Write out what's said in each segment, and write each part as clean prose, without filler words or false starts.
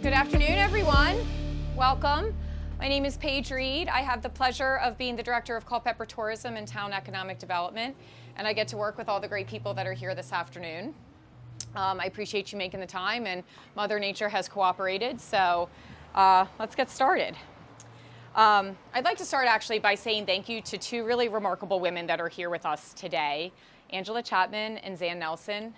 Good afternoon, everyone. Welcome. My name is Paige Reed. I have the pleasure of being the Director of Culpeper Tourism and Town Economic Development, and I get to work with all the great people that are here this afternoon. I appreciate you making the time, and Mother Nature has cooperated, so let's get started. I'd like to start actually by saying thank you to two really remarkable women that are here with us today, Angela Chapman and Zan Nelson.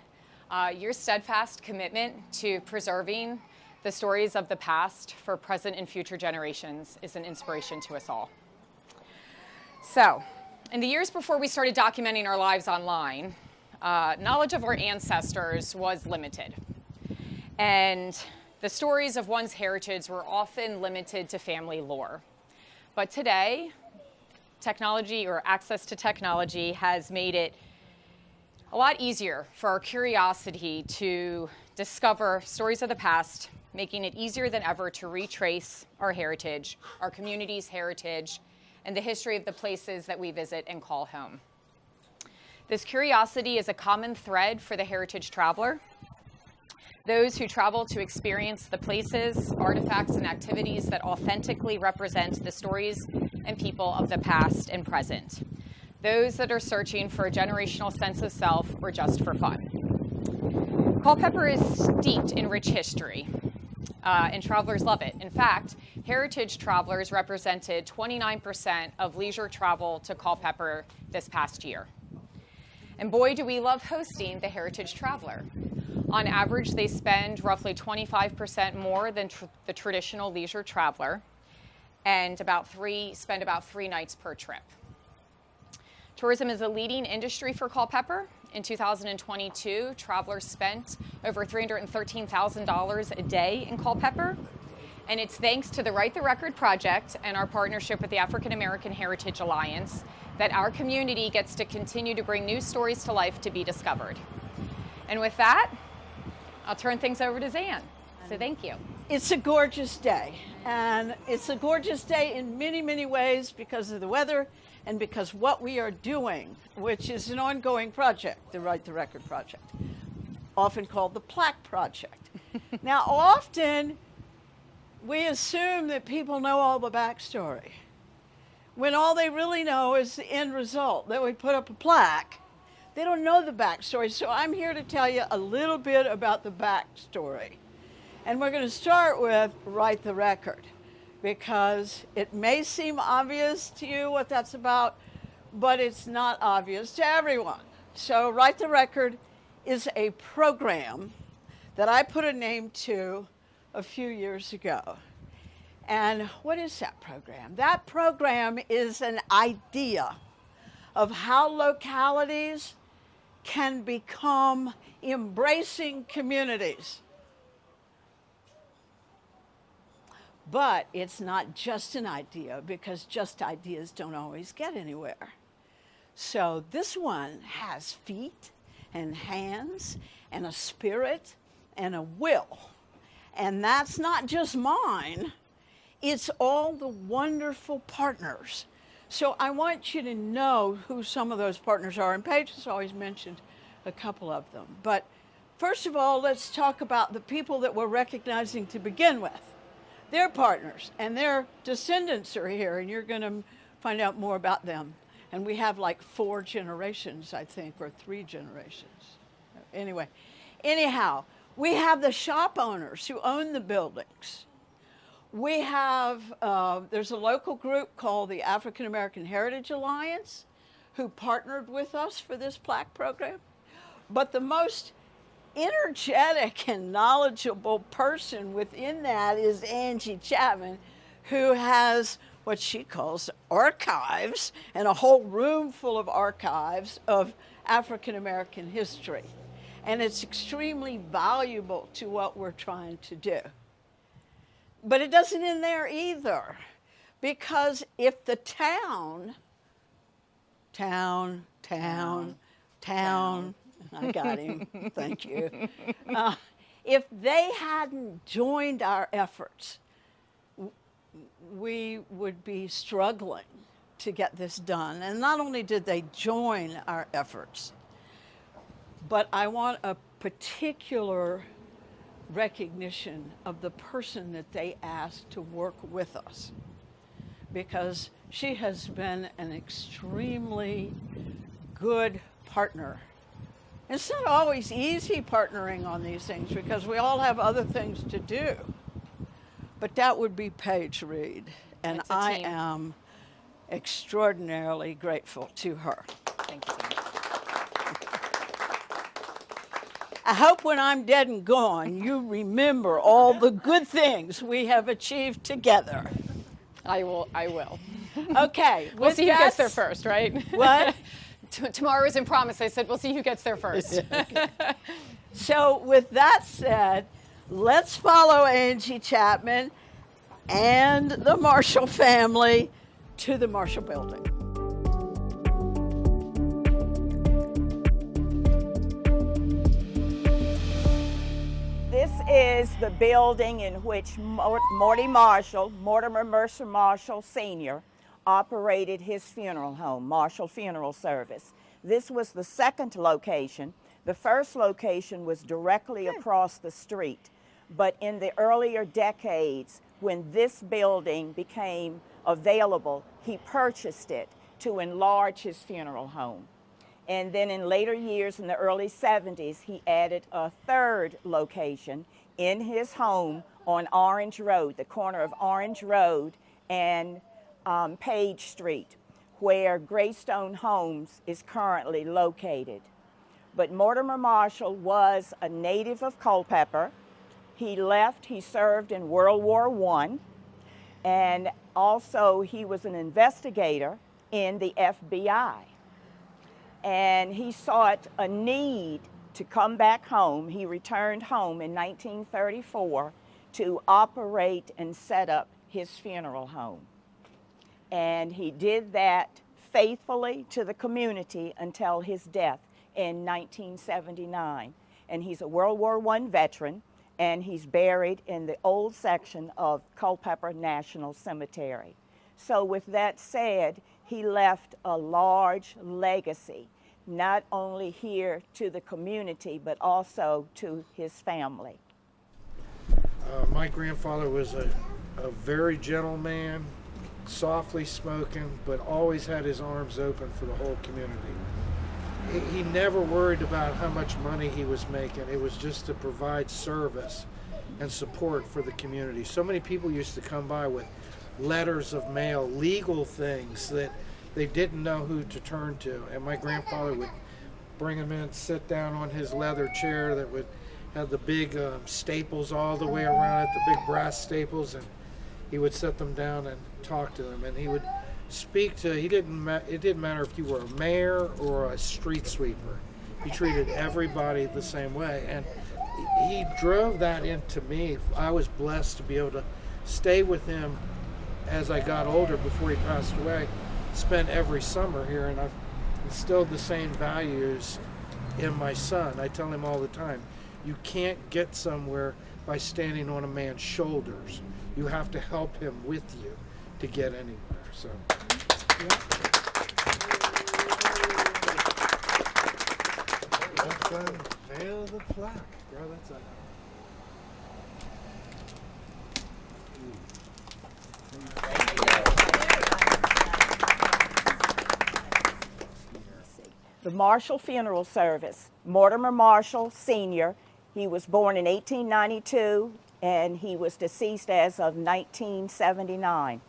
Your steadfast commitment to preserving the stories of the past for present and future generations is an inspiration to us all. So, in the years before we started documenting our lives online, knowledge of our ancestors was limited. And the stories of one's heritage were often limited to family lore. But today, technology or access to technology has made it a lot easier for our curiosity to discover stories of the past, making it easier than ever to retrace our heritage, our community's heritage, and the history of the places that we visit and call home. This curiosity is a common thread for the heritage traveler. Those who travel to experience the places, artifacts, and activities that authentically represent the stories and people of the past and present. Those that are searching for a generational sense of self or just for fun. Culpeper is steeped in rich history, and travelers love it. In fact, heritage travelers represented 29% of leisure travel to Culpeper this past year. And boy, do we love hosting the heritage traveler. On average, they spend roughly 25% more than the traditional leisure traveler, and spend about 3 nights per trip. Tourism is a leading industry for Culpeper. In 2022, travelers spent over $313,000 a day in Culpeper. And it's thanks to the Write the Record project and our partnership with the African American Heritage Alliance that our community gets to continue to bring new stories to life to be discovered. And with that, I'll turn things over to Zan. So thank you. It's a gorgeous day, and it's a gorgeous day in many, many ways because of the weather and because what we are doing, which is an ongoing project, the Write the Record project, often called the Plaque Project. Now, often we assume that people know all the backstory, when all they really know is the end result, that we put up a plaque. They don't know the backstory, so I'm here to tell you a little bit about the backstory. And we're going to start with Write the Record, because it may seem obvious to you what that's about, but it's not obvious to everyone. So Write the Record is a program that I put a name to a few years ago. And what is that program? That program is an idea of how localities can become embracing communities. But it's not just an idea, because just ideas don't always get anywhere. So this one has feet and hands and a spirit and a will. And that's not just mine, it's all the wonderful partners. So I want you to know who some of those partners are, and Paige has always mentioned a couple of them. But first of all, let's talk about the people that we're recognizing to begin with. They're partners, and their descendants are here, and you're going to find out more about them. And we have like 4 generations, I think, or 3 generations. Anyhow, we have the shop owners who own the buildings. We have, there's a local group called the African American Heritage Alliance who partnered with us for this plaque program. But the most energetic and knowledgeable person within that is Angie Chapman, who has what she calls archives, and a whole room full of archives of African American history. And it's extremely valuable to what we're trying to do. But it doesn't end there either, because if the town, I got him, thank you. If they hadn't joined our efforts, we would be struggling to get this done. And not only did they join our efforts, but I want a particular recognition of the person that they asked to work with us, because she has been an extremely good partner. It's not always easy partnering on these things because we all have other things to do. But that would be Paige Reed, and It's a I team. am extraordinarily grateful to her. Thank you so much. I hope when I'm dead and gone, you remember all the good things we have achieved together. I will. Okay. We'll with see who that gets there first, right? What? Tomorrow isn't promised. I said we'll see who gets there first. So with that said, let's follow Angie Chapman and the Marshall family to the Marshall Building. This is the building in which Mortimer Mercer Marshall Sr., operated his funeral home, Marshall Funeral Service. This was the second location. The first location was directly across the street. But in the earlier decades, when this building became available, he purchased it to enlarge his funeral home. And then in later years, in the early 70s, he added a third location in his home on Orange Road, the corner of Orange Road and Page Street, where Greystone Homes is currently located. But Mortimer Marshall was a native of Culpeper. He served in World War I, and also he was an investigator in the FBI. And he sought a need to come back home. He returned home in 1934 to operate and set up his funeral home. And he did that faithfully to the community until his death in 1979. And he's a World War I veteran, and he's buried in the old section of Culpeper National Cemetery. So with that said, he left a large legacy, not only here to the community, but also to his family. My grandfather was a very gentle man, softly spoken, but always had his arms open for the whole community. He never worried about how much money he was making. It was just to provide service and support for the community. So many people used to come by with letters of mail, legal things that they didn't know who to turn to. And my grandfather would bring them in, sit down on his leather chair that would have the big staples all the way around it, the big brass staples, and he would set them down and talk to them. And he would speak to, it didn't matter if you were a mayor or a street sweeper. He treated everybody the same way. And he drove that into me. I was blessed to be able to stay with him as I got older before he passed away. Spent every summer here, and I've instilled the same values in my son. I tell him all the time, you can't get somewhere by standing on a man's shoulders. You have to help him with you to get anywhere. So, Unveil the plaque. Bro, that's a... The Marshall Funeral Service, Mortimer Marshall Sr., he was born in 1892 and he was deceased as of 1979.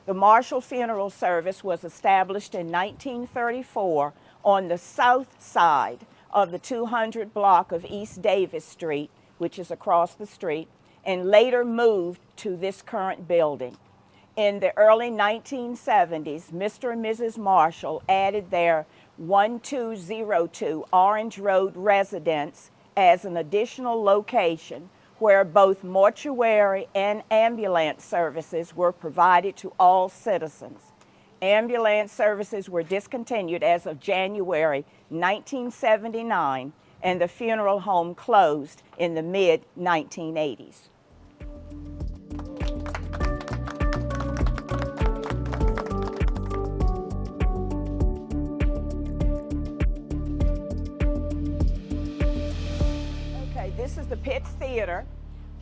The Marshall Funeral Service was established in 1934 on the south side of the 200 block of East Davis Street, which is across the street, and later moved to this current building. In the early 1970s, Mr. and Mrs. Marshall added their 1202 Orange Road residence as an additional location where both mortuary and ambulance services were provided to all citizens. Ambulance services were discontinued as of January 1979, and the funeral home closed in the mid-1980s. This is the Pitts Theater.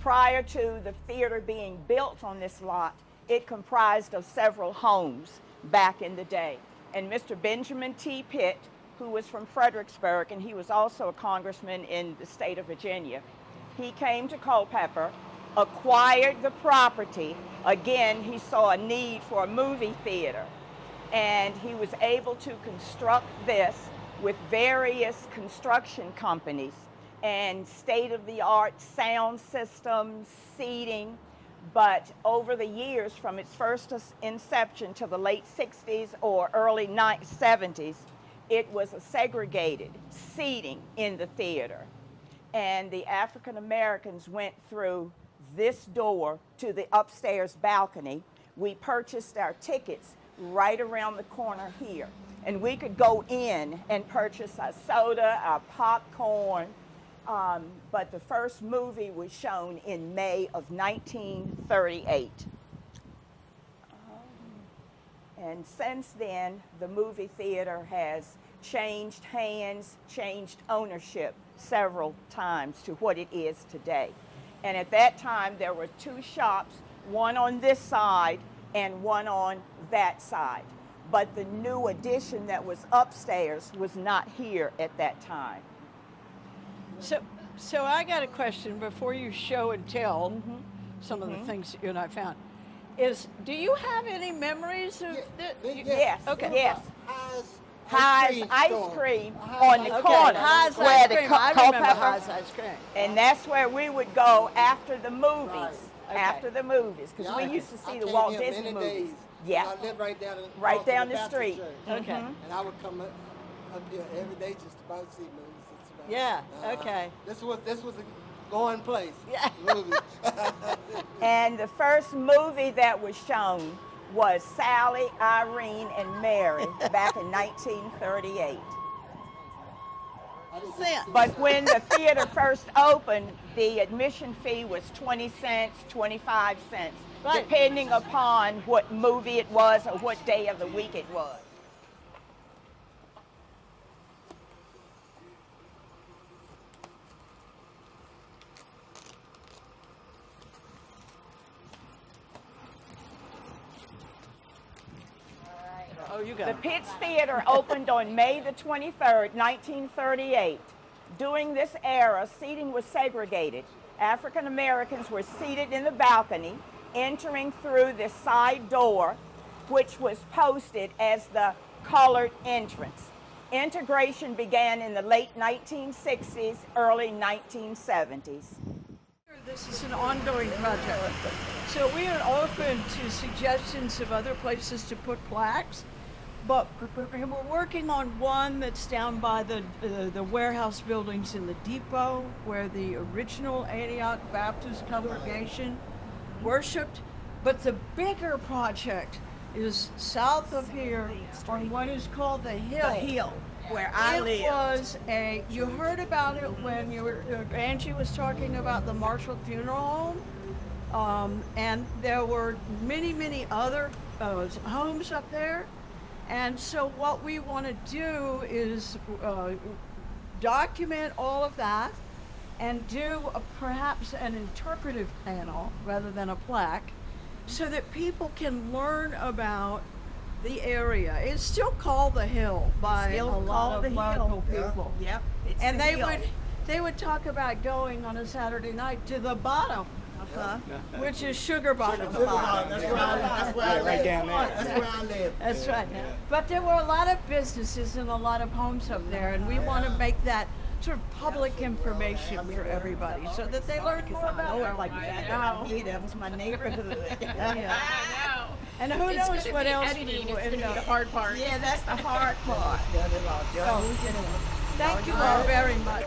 prior to the theater being built on this lot, it comprised of several homes back in the day. And Mr. Benjamin T. Pitt, who was from Fredericksburg, and he was also a congressman in the state of Virginia, he came to Culpeper, acquired the property. Again, he saw a need for a movie theater, and he was able to construct this with various construction companies and state-of-the-art sound systems, seating. But over the years, from its first inception to the late 60s or early 70s, it was a segregated seating in the theater. And the African Americans went through this door to the upstairs balcony. We purchased our tickets right around the corner here. And we could go in and purchase our soda, our popcorn. But the first movie was shown in May of 1938. And since then, the movie theater has changed hands, changed ownership several times to what it is today. And at that time, there were two shops, one on this side and one on that side. But the new addition that was upstairs was not here at that time. So I got a question before you show and tell some of the things that you and I found. Do you have any memories of Yes. Okay. Yes. High's High's ice cream on the Okay, corner. High's where ice the cream. I remember Culpeper- High's ice cream. And that's where we would go after the movies. Right. Okay. After the movies, because we used to see the Walt Disney movies. Yeah. I lived right down, Right across from down the Baptist street. Church. Okay. And I would come up here every day just about to see movies. Just about. Yeah, okay. This was a going place. Yeah. Movies. And the first movie that was shown was Sally, Irene, and Mary back in 1938. I didn't See, But when the theater first opened, the admission fee was 20 cents, 25 cents, Right. depending upon what movie it was or what day of the week it was. Oh, you The got it. Pitts Theater opened on May the 23rd, 1938. During this era, seating was segregated. African Americans were seated in the balcony, entering through the side door, which was posted as the colored entrance. Integration began in the late 1960s, early 1970s. This is an ongoing project. So we are open to suggestions of other places to put plaques, but we're working on one that's down by the warehouse buildings in the depot where the original Antioch Baptist congregation worshipped. But the bigger project is south of here on what is called the Hill. The Hill, where I live. It was you heard about it when Angie was talking about the Marshall Funeral Home, and there were many other homes up there. And so what we want to do is document all of that and do perhaps an interpretive panel rather than a plaque so that people can learn about the area. It's still called the Hill by a lot of local people. Yep. It's And the they would talk about going on a Saturday night to the bottom, which is Sugar Bottom. That's where I live. Right down there. That's where I live. That's right. But there were a lot of businesses and a lot of homes up there, and we want to make that sort of public information for everybody so that they learn more about it. like that. That was my neighborhood. Yeah. And who knows what else we will end up. hard part. Yeah, that's the hard part. Thank you all very much.